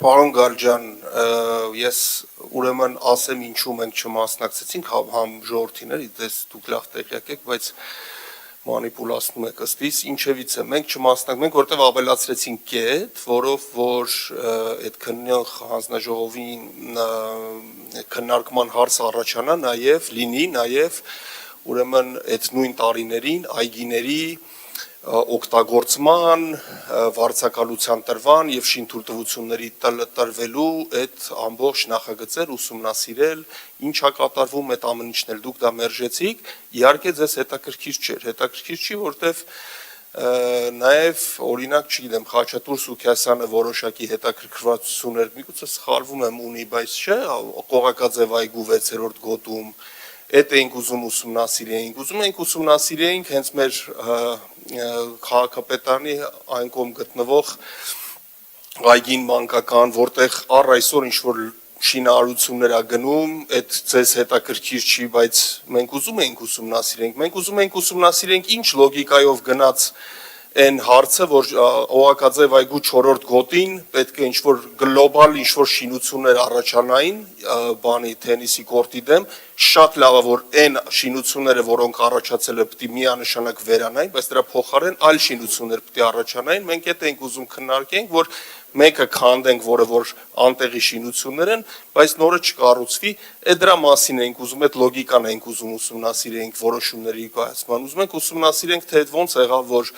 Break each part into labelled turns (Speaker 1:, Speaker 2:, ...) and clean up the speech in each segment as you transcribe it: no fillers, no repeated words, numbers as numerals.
Speaker 1: Պարոն Գալջան, ես ուրեմն ասեմ ինչու մենք չմասնակցեցինք, համ ժողովրդիների, դուք լավ տեղյակ եք, բայց մանիպուլացնում եք ըստիս, ինչևից է, մենք չմասնակցենք, որտեղ ավելացրեցինք կետ, որով որ այդ քննող հանձնաժողովի քննարկման հարցը առաջանա, լինի նաև ուրեմն այդ նույն տարիներին այգիների օգտագործման, վարձակալության տրվան եւ շինթույլտվությունների տրվելու այդ ամբողջ նախագծեր ուսումնասիրել, ինչա կատարվում այդ ամեն ինչն էլ դուք դա մերժեցիք, իհարկե ձեզ հետաքրքիր չի, որտեվ նաև օրինակ, չգիտեմ, Խաչատուր Սուքիասյանը որոշակի հետաքրքրվածություններ միգուցե սխալվում եմ ունի, բայց չէ, Կողակաձև այգու 6-րդ գոտում Էդ էինք ուզում ուսումնասիրեինք հենց մեր քաղաքապետարանի այն կողմ գտնվող այգին մանկական, որտեղ առ այսօր ինչ-որ շինարարություններ ա գնում, այդ ձեզ հետաքրքիր չի, բայց մենք ուզում էինք ուսումնասիրենք ինչ լոգիկայով գնաց այն հարցը, որ Օղակաձև այգու 4-րդ գոտին պետք է ինչ-որ գլոբալ ինչ-որ շինություններ առաջանային բանի թենիսի կորտի դեմ, շատ լավ է, որ այն շինությունները, որոնք առաջացել է պետք է միանշանակ վերանային, բայց դրա փոխարեն այլ շինություններ պետք է առաջանային, մենք այդ ենք ուզում քննարկենք, որ մեկը քանդենք, որը որ անտեղի շինություններ են, բայց նորը չկառուցվի, այդ դրա մասին ենք ուզում, այդ լոգիկան ենք ուզում ուսումնասիրենք որոշումների կայացման, ուզում ենք ուսումնասիրենք, թե ոնց եղավ, որ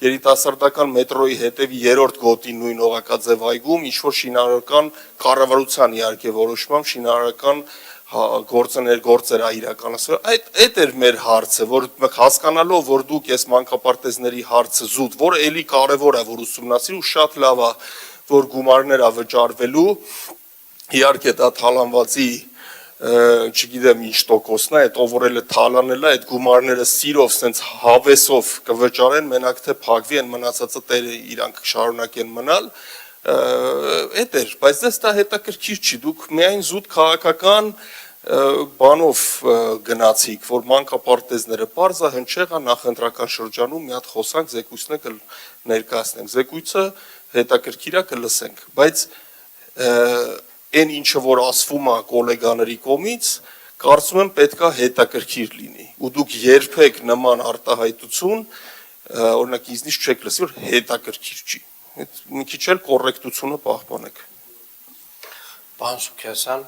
Speaker 1: երիտասարդական մետրոյի հետևի 3-րդ գոտի նույն Օղակաձև այգում ինչ-որ շինարարական կառավարության իհարկե որոշմամբ շինարարական գործեր ա իրականացվել, այդ էր մեր հարցը, որ հասկանալով, որ դուք ես մանկապարտեզների հարցը զուտ, որը էլի կարևոր է, որ ուսումնասիրի ու շատ լավ է, որ գումարներ ա վճարվելու, իհարկե դա թալանվածի չգիտեմ ինչ տոկոսն է, այդ ով-որելը թալանել է, այդ գումարները սիրով, սենց հավեսով կվճարեն, մենակ թե փակվի, են մնացածը տերը իրանք շարունակեն մնալ, այդ էր, բայց դες դա հետաքրքիր չի, դուք միայն զուտ քաղաքական բանով գնացիք, որ մանկապարտեզները պարզ է, հնչեղ է, նախընտրական շրջանում մի հատ խոսանք, զեկույցն է ներկայացնենք, զեկույցը հետաքրքիր է կլսենք, բայց այն ինչը որ ասվում է կոլեգաների կողմից, կարծում եմ պետք է հետաքրքիր լինի, ու դուք երբեք նման արտահայտություն, օրինակ ինձնից չեք լսի, որ հետաքրքիր չի, մի քիչ էլ կոռեկտությունը պահպանեք։
Speaker 2: Պարոն Սուքիասյան,